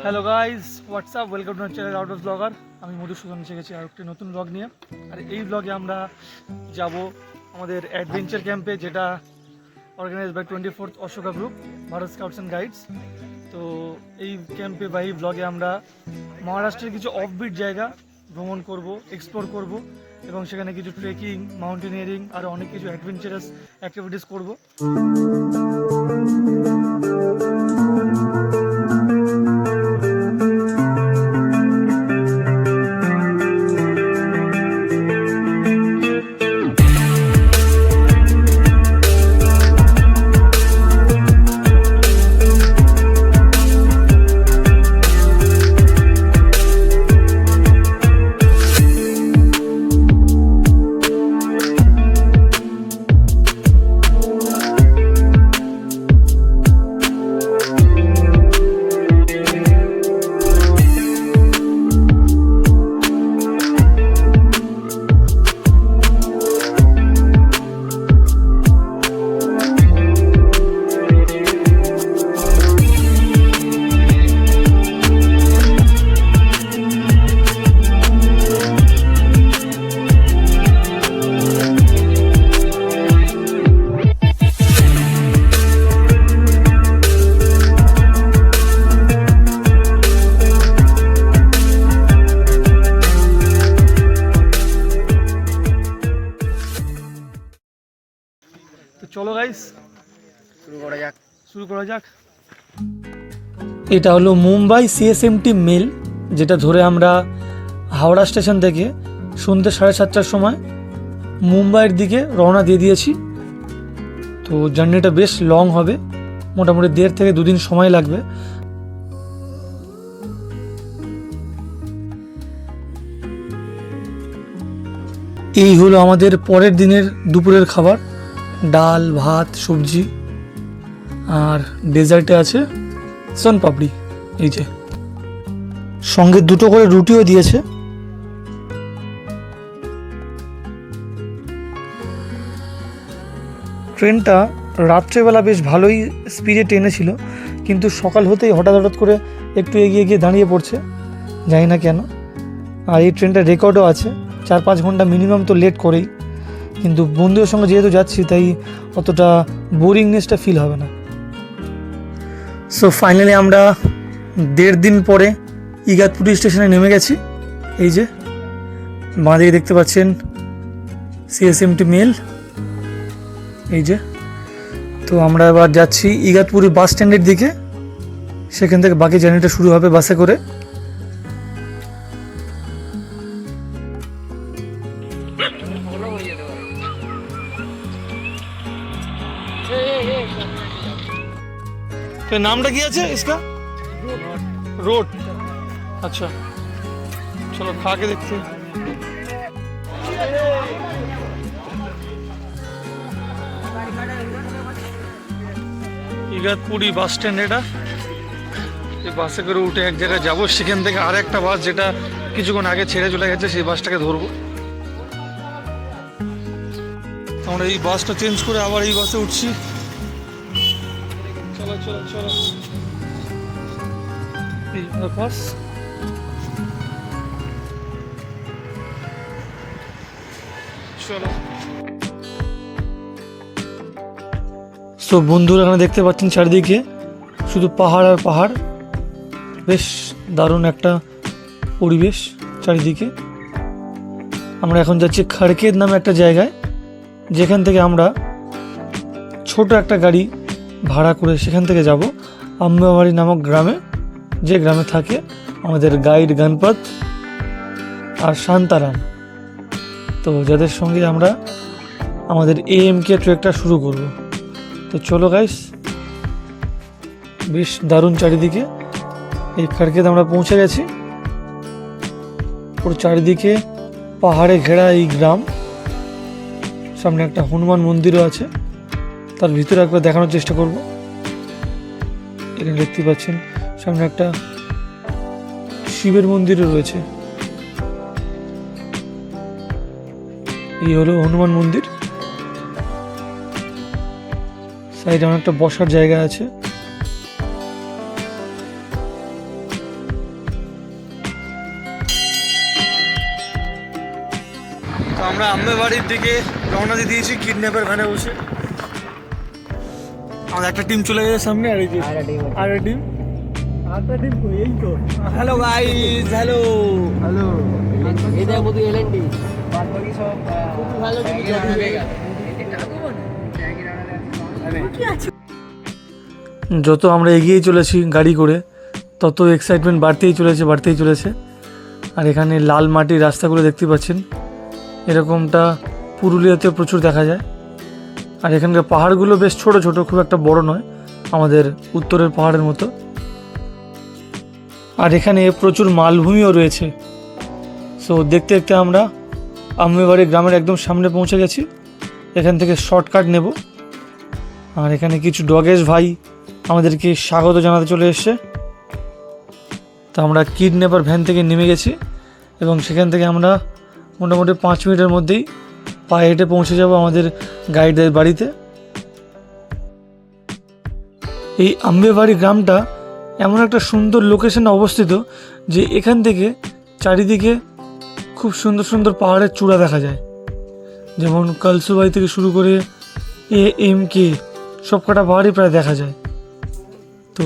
Hello guys, WhatsApp, welcome to my channel out of blogger. আমি মধুসূদন এসে গেছি আর একটি নতুন ব্লগ নিয়ে। আর এই ব্লগে আমরা যাব আমাদের অ্যাডভেঞ্চার ক্যাম্পে, যেটা organise by 24th Ashoka group, Bharat scouts and guides. তো এই ক্যাম্পে বা এই ব্লগে আমরা মহারাষ্ট্রের কিছু অফবিট জায়গা ভ্রমণ করব, এক্সপ্লোর করব এবং সেখানে কিছু ট্রেকিং, মাউন্টেনিয়ারিং আর অনেক কিছু অ্যাডভেঞ্চারাস অ্যাক্টিভিটিস করব। তো চলো গাইস, শুরু করা যাক। এটা হলো মুম্বাই সিএসএমটি মেল, যেটা ধরে আমরা হাওড়া স্টেশন থেকে সন্ধ্যে 7:30টার সময় মুম্বাইয়ের দিকে রওনা দিয়ে দিয়েছি। তো জার্নিটা বেশ লং হবে, মোটামুটি 1.5 থেকে 2 দিন সময় লাগবে। এই হলো আমাদের পরের দিনের দুপুরের খাবার, ডাল, ভাত, সবজি, আর ডেজার্টে আছে সোনপাপড়ি। এই যে সঙ্গে 2টো করে রুটিও দিয়েছে। ট্রেনটা রাত্রেবেলা বেশ ভালোই স্পিডে টেনেছিল, কিন্তু সকাল হতেই হঠাৎ করে একটু এগিয়ে গিয়ে দাঁড়িয়ে পড়ছে, জানি না কেন। আর এই ট্রেনটা রেকর্ডও আছে, 4-5 ঘন্টা মিনিমাম তো লেট করেই, কিন্তু বন্ধুদের সঙ্গে যেহেতু যাচ্ছি তাই অতটা বোরিংনেসটা ফিল হবে না। সো ফাইনালি আমরা 1.5 দিন পরে ইগাতপুরি স্টেশনে নেমে গেছি। এই যে বাঁদিকে দেখতে পাচ্ছেন সিএসএমটি মেল। এই যে, তো আমরা এবার যাচ্ছি ইগাতপুরি বাস স্ট্যান্ডের দিকে, সেখান থেকে বাকি জার্নিটা শুরু হবে বাসে করে। तो नाम क्या है इसका? रोड। अच्छा चलो खा के देखते हैं। ইগাতপুরি বাস স্ট্যান্ড, এটা এই বাসে করে উঠে এক জায়গায় যাবো, সেখান থেকে আর একটা বাস যেটা কিছুক্ষণ আগে ছেড়ে চলে গেছে সেই বাসটাকে ধরবো। আমরা এই বাসটা চেঞ্জ করে আবার এই বাসে উঠছি। চলো চলো চলো, এই বাস। চলো। তো বন্ধুরা, এখানে দেখতে পাচ্ছেন চারিদিকে শুধু পাহাড় আর পাহাড়, বেশ দারুণ একটা পরিবেশ চারিদিকে। আমরা এখন যাচ্ছি খাড়কেদ নামে একটা জায়গায়, যেখান থেকে আমরা ছোট একটা গাড়ি ভাড়া করে সেখান থেকে যাব আম্বাবাড়ি নামক গ্রামে, যে গ্রামে থাকে আমাদের গাইড গণপত আর শান্তারাম। তো যাদের সঙ্গে আমরা আমাদের AMK ট্রেকটা শুরু করব। তো চলো গাইস, বেশ দারুণ চারিদিকে। এই খাড়কেদ আমরা পৌঁছে গেছি। পুরো চারিদিকে পাহাড়ে ঘেরা এই গ্রাম, সামনে একটা হনুমান মন্দিরও আছে, তার ভিতরে একবার দেখানোর চেষ্টা করব। এখানে দেখতে পাচ্ছেন সামনে একটা শিবের মন্দিরও রয়েছে। এই হলো হনুমান মন্দির। সাইডে অনেকটা বসার জায়গা আছে। আমরা আম্বেবাড়ির দিকে রওনা দিয়ে দিয়েছি কিডন্যাপের ভ্যানে বসে। আমাদের একটা টিম চলে গেছে সামনে, আর এই যে আরেকটা টিম এই তো। Hello guys, hello hello. এটা বুঝি এলএনডি ভালো যত আমরা এগিয়ে চলেছি গাড়ি করে, তত এক্সাইটমেন্ট বাড়তেই চলেছে। আর এখানে লাল মাটির রাস্তাগুলো দেখতে পাচ্ছেন, এরকমটা পুরুলিয়াতে প্রচুর দেখা যায়। আর এখানকার পাহাড়গুলো বেশ ছোট ছোট, খুব একটা বড় নয় আমাদের উত্তরের পাহাড়ের মতো। আর এখানে প্রচুর মালভূমিও রয়েছে। সো দেখতে দেখতে আমরা আম্বেবাড়ি গ্রামের একদম সামনে পৌঁছে গেছি। এখান থেকে শর্টকাট নেব। আর এখানে কিছু ডগেশ ভাই আমাদেরকে স্বাগত জানাতে চলে এসছে। তো আমরা কিডন্যাপার ভ্যান থেকে নেমে গেছি এবং সেখান থেকে আমরা মোটামুটি 5 মিনিটের মধ্যেই পায়ে হেঁটে পৌঁছে যাব আমাদের গাইডের বাড়িতে। এই আম্বেবাড়ি গ্রামটা এমন একটা সুন্দর লোকেশনে অবস্থিত যে এখান থেকে চারিদিকে খুব সুন্দর সুন্দর পাহাড়ের চূড়া দেখা যায়, যেমন কালসুবাই থেকে শুরু করে AMK সব কটা পাহাড়ই প্রায় দেখা যায়। তো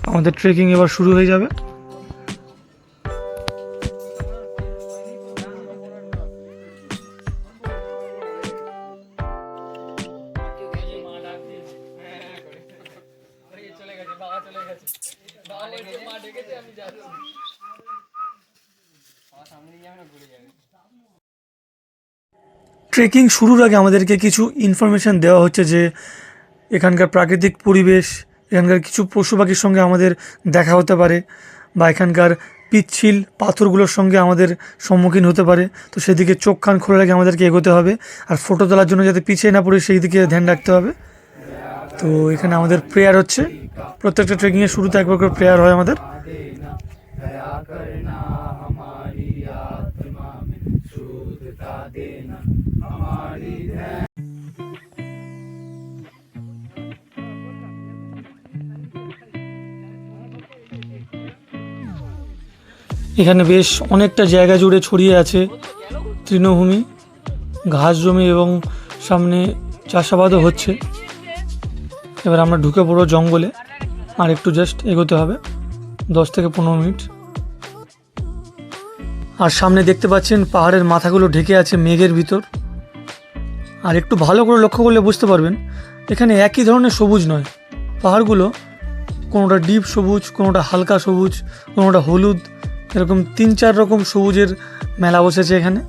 আমাদের ট্রেকিং এবার শুরু হয়ে যাবে। ট্রেকিং শুরুর আগে আমাদেরকে কিছু ইনফরমেশান দেওয়া হচ্ছে যে এখানকার প্রাকৃতিক পরিবেশ, এখানকার কিছু পশু পাখির সঙ্গে আমাদের দেখা হতে পারে, বা এখানকার পিচ্ছিল পাথরগুলোর সঙ্গে আমাদের সম্মুখীন হতে পারে। তো সেদিকে চোখ কান খোলা রেখে আমাদেরকে এগোতে হবে। আর ফটো তোলার জন্য যাতে পিছিয়ে না পড়ে সেই দিকে ধ্যান রাখতে হবে। তো এখানে আমাদের প্রেয়ার হচ্ছে, প্রত্যেকটা ট্রেকিংয়ের শুরুতে একবার করে প্রেয়ার হয় আমাদের। এখানে বেশ অনেকটা জায়গা জুড়ে ছড়িয়ে আছে তৃণভূমি, ঘাস জমি এবং সামনে চাষাবাদও হচ্ছে। এবার আমরা ঢুকে পড়ো জঙ্গলে, আর একটু জাস্ট এগোতে হবে 10 থেকে 15 মিনিট। আর সামনে দেখতে পাচ্ছেন পাহাড়ের মাথাগুলো ঢেকে আছে মেঘের ভিতর। আর একটু ভালো করে লক্ষ্য করলে বুঝতে পারবেন এখানে একই ধরনের সবুজ নয়, পাহাড়গুলো কোনোটা ডিপ সবুজ, কোনোটা হালকা সবুজ, কোনোটা হলুদ, এরকম 3-4 রকম সবুজের মেলা বসেছে এখানে।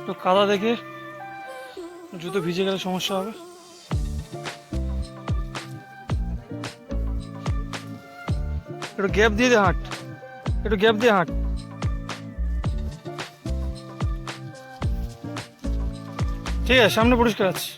তো কাদা দেখে জুতো ভিজে গেলে সমস্যা হবে। একটু গ্যাপ দিয়ে হাঁট, একটু গ্যাপ দিয়ে হাঁট। ঠিক আছে, সামনে পরিষ্কার আছে।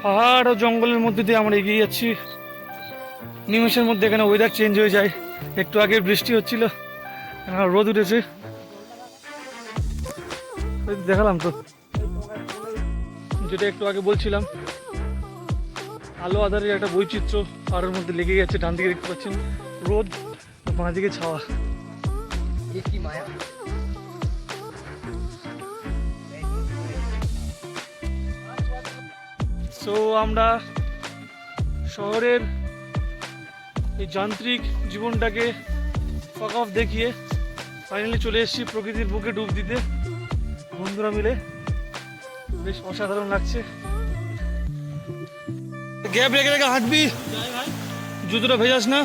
পাহাড় ও জঙ্গলের মধ্যে দিয়ে আমরা এগিয়ে যাচ্ছি। নিমেষের মধ্যে এখানে ওয়েদার চেঞ্জ হয়ে যায়। একটু আগে বৃষ্টি হচ্ছিল, রোদ উঠেছে। দেখালাম তো, যেটা একটু আগে বলছিলাম, আলো আধারের একটা বৈচিত্র্য পাহাড়ের মধ্যে লেগে গেছে। ডান দিকে দেখতে পাচ্ছেন রোদ, বাঁ দিকে ছাওয়া। কি মায়া। সো আমরা শহরের এই যান্ত্রিক জীবনটাকে ফাঁক অফ দেখিয়ে ফাইনালি চলে এসেছি প্রকৃতির বুকে ডুব দিতে বন্ধুরা মিলে। বেশ অসাধারণ লাগছে। গ্যাপ রেখে রেখে হাঁটবি, জুতোটা ভেজাস না।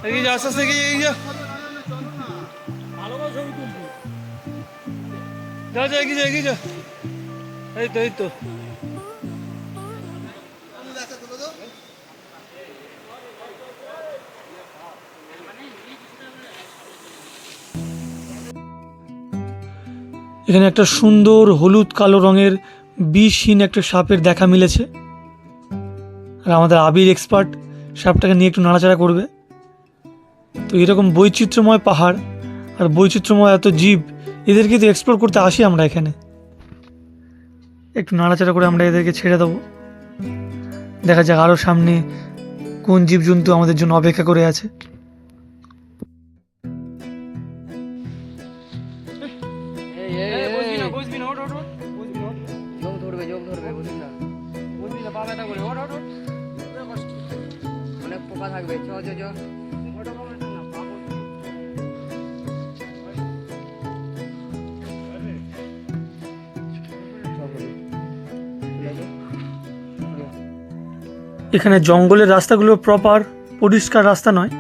এগিয়ে যা, আস্তে আস্তে এগিয়ে যা, যা যা, এগিয়ে যা, এগিয়ে যা। এই তো, এই তো। এখানে একটা সুন্দর হলুদ কালো রঙের বিষহীন একটা সাপের দেখা মিলেছে। আর আমাদের আবির এক্সপার্ট সাপটাকে নিয়ে একটু নাড়াচাড়া করবে। তো এরকম বৈচিত্র্যময় পাহাড় আর বৈচিত্র্যময় এত জীব, এদেরকে তো এক্সপ্লোর করতে আসি আমরা এখানে। একটু নাড়াচাড়া করে আমরা এদেরকে ছেড়ে দেবো, দেখা যাক আরও সামনে কোন জীবজন্তু আমাদের জন্য অপেক্ষা করে আছে। অনেক পোকা থাকবে। চ চ চ। এখানে জঙ্গলের রাস্তাগুলো প্রপার পরিষ্কার রাস্তা নয়,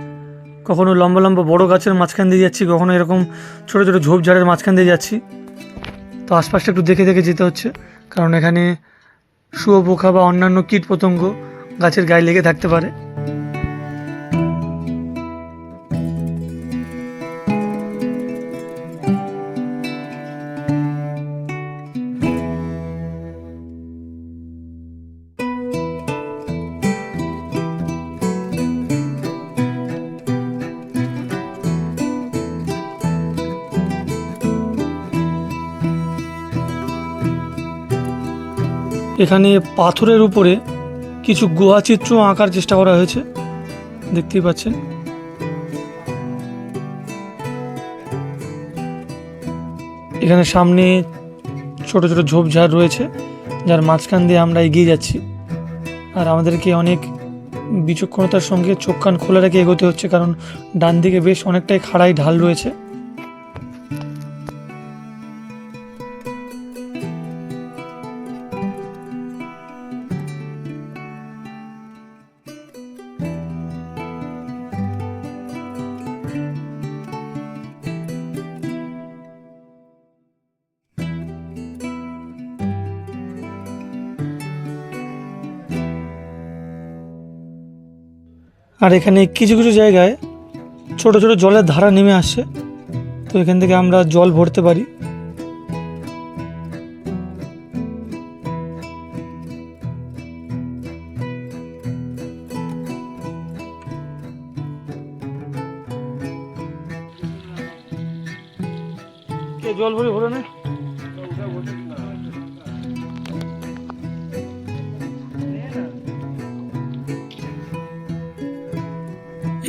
কখনো লম্বা লম্বা বড় গাছের মাঝখান দিয়ে যাচ্ছি, কখনো এরকম ছোটো ছোটো ঝোপঝাড়ের মাঝখান দিয়ে যাচ্ছি। তো আশপাশটা একটু দেখে দেখে যেতে হচ্ছে, কারণ এখানে শুয়োপোকা বা অন্যান্য কীট পতঙ্গ গাছের গায়ে লেগে থাকতে পারে। এখানে পাথরের উপরে কিছু গুহা চিত্র আঁকার চেষ্টা করা হয়েছে, দেখতেই পাচ্ছেন। এখানে সামনে ছোট ছোট ঝোপঝাড় রয়েছে, যার মাঝখান দিয়ে আমরা এগিয়ে যাচ্ছি। আর আমাদেরকে অনেক বিচক্ষণতার সঙ্গে চোখ কান খোলা রেখে এগোতে হচ্ছে, কারণ ডান দিকে বেশ অনেকটাই খাড়াই ঢাল রয়েছে। আর এখানে কিছু কিছু জায়গায় ছোট ছোট জলের ধারা নেমে আসছে, তো এখান থেকে আমরা জল ভরতে পারি। জল ভরে ভরে না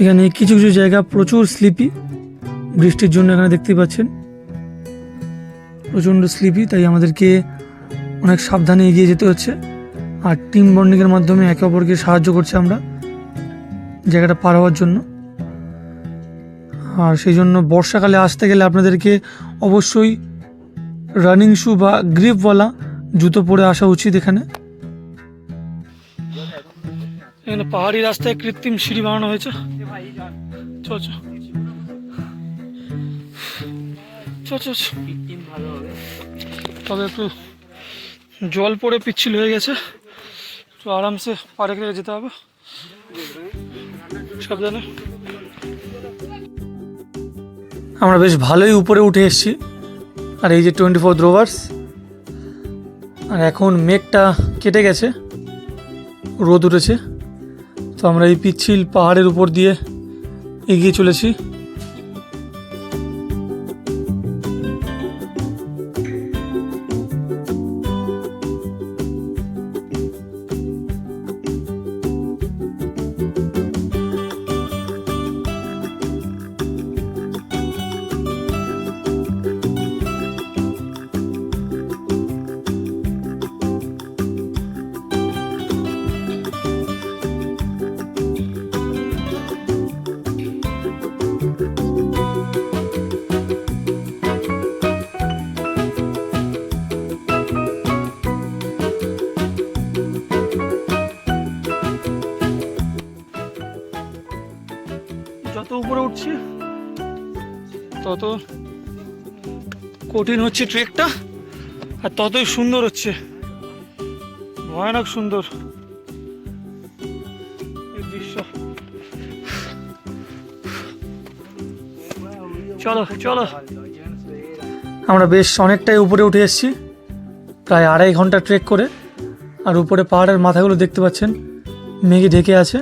এখানে কিছু কিছু জায়গা প্রচুর স্লিপি, বৃষ্টির জন্য এখানে দেখতে পাচ্ছেন প্রচণ্ড স্লিপি, তাই আমাদেরকে অনেক সাবধানে এগিয়ে যেতে হচ্ছে। আর টিম বন্ডিংয়ের মাধ্যমে একে অপরকে সাহায্য করছে আমরা জায়গাটা পার হওয়ার জন্য। আর সেই জন্য বর্ষাকালে আসতে গেলে আপনাদেরকে অবশ্যই রানিং শু বা গ্রিপওয়ালা জুতো পরে আসা উচিত। এখানে পাহাড়ি রাস্তায় কৃত্রিম সিঁড়ি বানানো হয়েছে। তবে একটু জল পড়ে পিচ্ছিল হয়ে গেছে, তো আরামসে পাড়ে রেখে যেতে হবে, সাবধানে। আমরা বেশ ভালোই উপরে উঠে এসেছি। আর এই যে 24 রোভার্স, আর এখন মেঘটা কেটে গেছে, রোদ উঠেছে। তো আমরা এই পিচ্ছিল পাহাড়ের উপর দিয়ে এগিয়ে চলেছি। যত উপরে উঠছি তত কঠিন হচ্ছে ট্রেকটা, আর ততই সুন্দর হচ্ছে, ভয়ানক সুন্দর এই দৃশ্য। চলো চলো, আমরা বেশ অনেকটাই উপরে উঠে এসেছি, প্রায় 2.5 ঘন্টা ট্রেক করে। আর উপরে পাহাড়ের মাথাগুলো দেখতে পাচ্ছেন মেঘে ঢেকে আছে।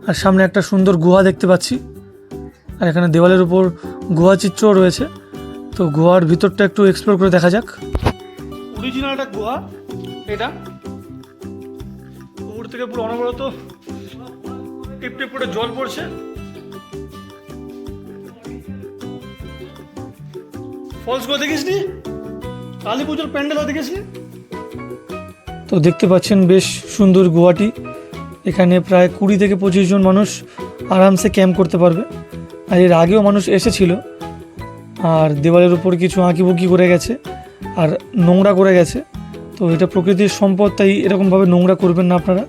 আর সামনে একটা সুন্দর গুহা দেখতে পাচ্ছি। আর এখানে দেওয়ালের উপর গুহা চিত্রও রয়েছে। তো গুহার ভিতরটা একটু এক্সপ্লোর করে দেখা যাক। অরিজিনাল একটা গুহা এটা, উপর থেকে পুরো অনবরত টিপ টিপ করে জল পড়ছে। ফলসগুলো দেখিসনি? কালী পুজোর প্যান্ডেলও দেখিসনি? তো দেখতে পাচ্ছেন বেশ সুন্দর গুহাটি। এখানে প্রায় 20 থেকে 25 জন মানুষ আরামসে ক্যাম্প করতে পারবে। আর এর আগেও মানুষ এসেছিল। আর দেওয়ালের উপর কিছু আঁকিবুকি করে গেছে আর নোংরা করে গেছে। তো এটা প্রকৃতির সম্পদ, তাই এরকমভাবে নোংরা করবেন না আপনারা।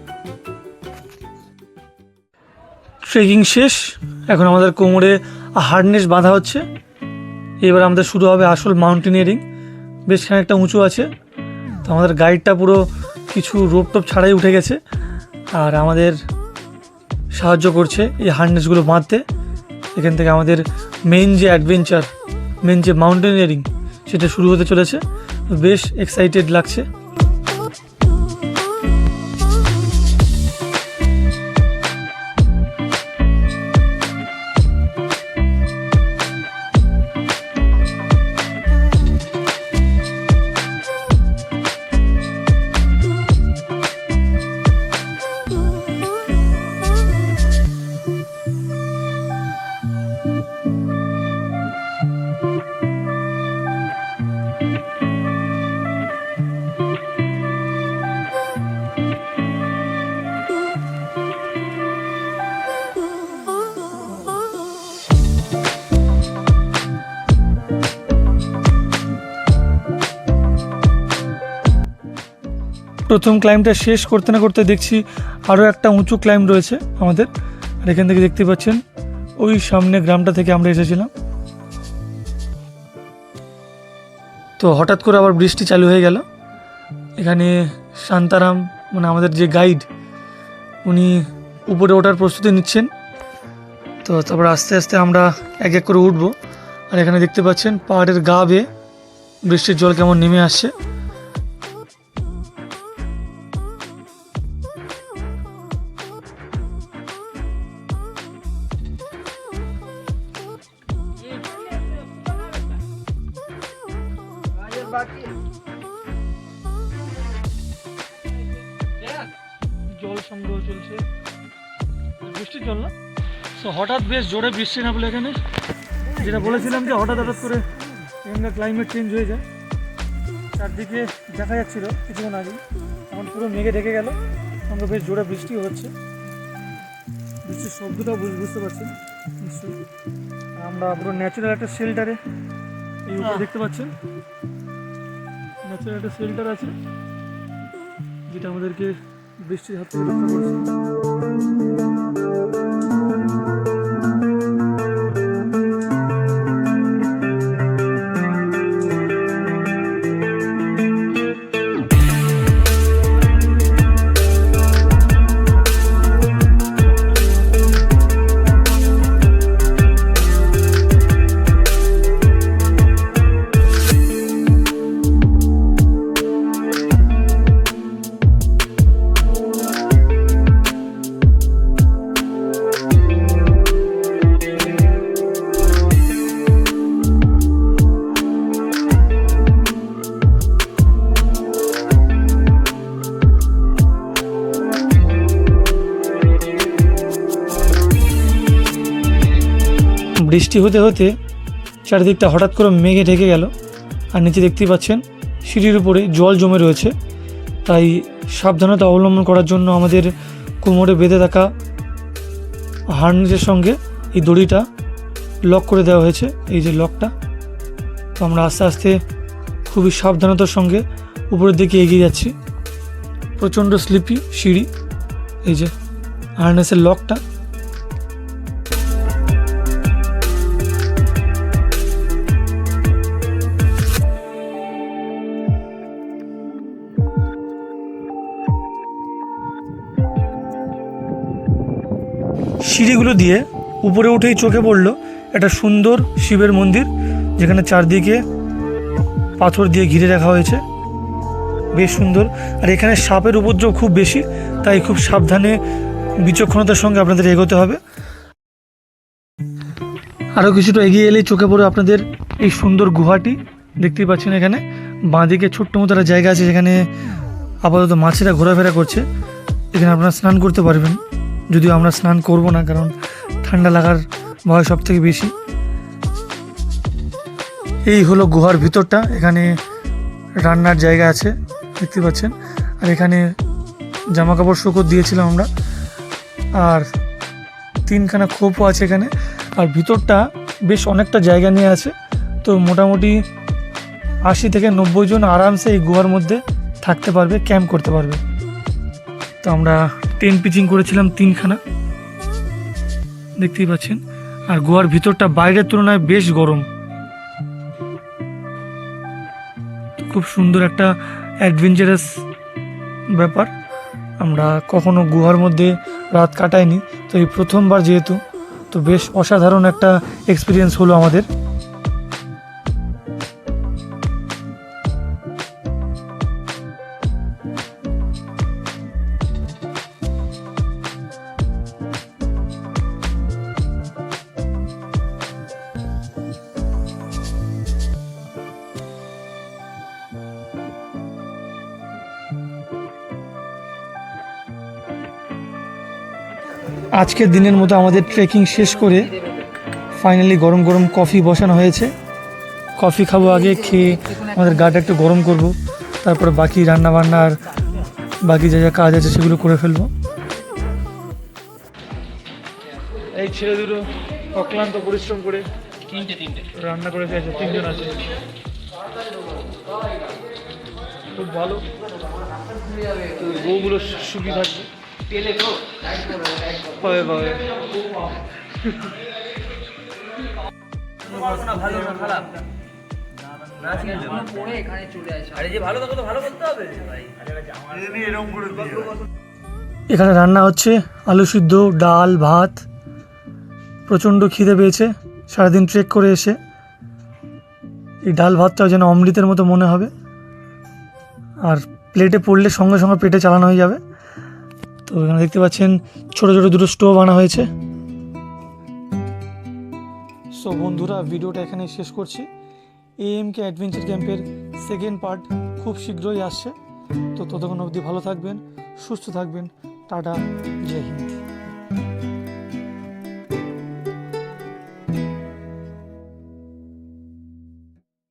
ট্রেকিং শেষ, এখন আমাদের কোমরে হার্নেস বাঁধা হচ্ছে। এবার আমাদের শুরু হবে আসল মাউন্টেনিয়ারিং। বেশ খানিকটা উঁচু আছে। তো আমাদের গাইডটা পুরো কিছু রোপ টোপ ছাড়াই উঠে গেছে আর আমাদের সাহায্য করছে এই হার্নেসগুলো বাঁধতে। এখান থেকে আমাদের মেইন যে অ্যাডভেঞ্চার, মেইন যে মাউন্টেনিয়ারিং, সেটা শুরু হতে চলেছে। বেশ এক্সাইটেড লাগছে। প্রথম ক্লাইম্বটা শেষ করতে না করতে দেখছি আরও একটা উঁচু ক্লাইম্ব রয়েছে আমাদের। আর এখান থেকে দেখতে পাচ্ছেন ওই সামনে গ্রামটা থেকে আমরা এসেছিলাম। তো হঠাৎ করে আবার বৃষ্টি চালু হয়ে গেল। এখানে শান্তারাম, মানে আমাদের যে গাইড, উনি উপরে ওঠার প্রস্তুতি নিচ্ছেন। তো তারপর আস্তে আস্তে আমরা এক এক করে উঠবো। আর এখানে দেখতে পাচ্ছেন পাহাড়ের গা বেয়ে বৃষ্টির জল কেমন নেমে আসছে। জল সংগ্রহ চলছে, বৃষ্টির জল না। তো হঠাৎ বেশ জোরে বৃষ্টি না বলে এখানে যেটা বলেছিলাম যে হঠাৎ করে এখানকার ক্লাইমেট চেঞ্জ হয়ে যায়। চারদিকে দেখা যাচ্ছিল কিছুক্ষণ আগে, এখন পুরো মেঘে ঢেকে গেল। আমরা বেশ জোরে বৃষ্টিও হচ্ছে, বৃষ্টির শব্দটাও বুঝতে পারছেন নিশ্চয়ই। আমরা পুরো ন্যাচারাল একটা শেল্টারে, এই উপরে দেখতে পাচ্ছেন ন্যাচারাল একটা শেল্টার আছে, যেটা আমাদেরকে বৃষ্টির হাত থেকে রক্ষা করছে। বৃষ্টি হতে হতে চারিদিকটা হঠাৎ করে মেঘে ঢেকে গেল। আর নিচে দেখতেই পাচ্ছেন সিঁড়ির উপরে জল জমে রয়েছে। তাই সাবধানতা অবলম্বন করার জন্য আমাদের কোমরে বেঁধে থাকা হার্নেসের সঙ্গে এই দড়িটা লক করে দেওয়া হয়েছে, এই যে লকটা। তো আমরা আস্তে আস্তে খুবই সাবধানতার সঙ্গে উপরের দিকে এগিয়ে যাচ্ছি। প্রচণ্ড স্লিপি সিঁড়ি, এই যে হার্নেসের লকটা। সিঁড়িগুলো দিয়ে উপরে উঠেই চোখে পড়লো একটা সুন্দর শিবের মন্দির, যেখানে চারদিকে পাথর দিয়ে ঘিরে রাখা হয়েছে, বেশ সুন্দর। আর এখানে সাপের উপদ্রব খুব বেশি, তাই খুব সাবধানে বিচক্ষণতার সঙ্গে আপনাদের এগোতে হবে। আরও কিছুটা এগিয়ে এলেই চোখে পড়ে আপনাদের এই সুন্দর গুহাটি, দেখতেই পাচ্ছেন। এখানে বাঁদিকে ছোট্ট মতো একটা জায়গা আছে যেখানে আপাতত মাছেরা ঘোরাফেরা করছে। এখানে আপনারা স্নান করতে পারবেন, যদিও আমরা স্নান করব না, কারণ ঠান্ডা লাগার ভয় সব থেকে বেশি। এই হলো গুহার ভিতরটা। এখানে রান্নার জায়গা আছে, দেখতে পাচ্ছেন। আর এখানে জামা কাপড় শুকো দিয়েছিলাম আমরা। আর 3খানা খোপও আছে এখানে। আর ভিতরটা বেশ অনেকটা জায়গা নিয়ে আছে, তো মোটামুটি 80 থেকে 90 জন আরামসে এই গুহার মধ্যে থাকতে পারবে, ক্যাম্প করতে পারবে। তো আমরা টেন্ট পিচিং করেছিলাম 3খানা, দেখতেই পাচ্ছেন। আর গুহার ভিতরটা বাইরের তুলনায় বেশ গরম। খুব সুন্দর একটা অ্যাডভেঞ্চারাস ব্যাপার। আমরা কখনো গুহার মধ্যে রাত কাটাইনি, তো এই প্রথমবার যেহেতু, তো বেশ অসাধারণ একটা এক্সপিরিয়েন্স হলো আমাদের। আজকের দিনের মতো আমাদের ট্রেকিং শেষ করে ফাইনালি গরম গরম কফি বসানো হয়েছে। কফি খাবো আগে, খেয়ে আমাদের গাটা একটু গরম করব, তারপরে বাকি রান্না বান্না আর বাকি যা যা কাজ আছে সেগুলো করে ফেলবো। এই ছেলে দুটো অক্লান্ত পরিশ্রম করে তিনটে রান্না করে খেয়েছে, 3জন আছে, খুব ভালো। তো বউগুলো সুখী থাকবে, পাবে পাবে। এখানে রান্না হচ্ছে আলু সিদ্ধ, ডাল, ভাত। প্রচণ্ড খিদে পেয়েছে সারাদিন ট্রেক করে এসে। এই ডাল ভাতটাও যেন অমৃতের মতো মনে হবে, আর প্লেটে পড়লে সঙ্গে সঙ্গে পেটে চালানো হয়ে যাবে। তো এখানে দেখতে পাচ্ছেন ছোটো ছোটো দুটো স্টোভ আনা হয়েছে। সো বন্ধুরা, ভিডিওটা এখানে শেষ করছি। AMK অ্যাডভেঞ্চার ক্যাম্পের সেকেন্ড পার্ট খুব শীঘ্রই আসছে। তো ততক্ষণ অবধি ভালো থাকবেন, সুস্থ থাকবেন। টাটা, জয় হিন্দ।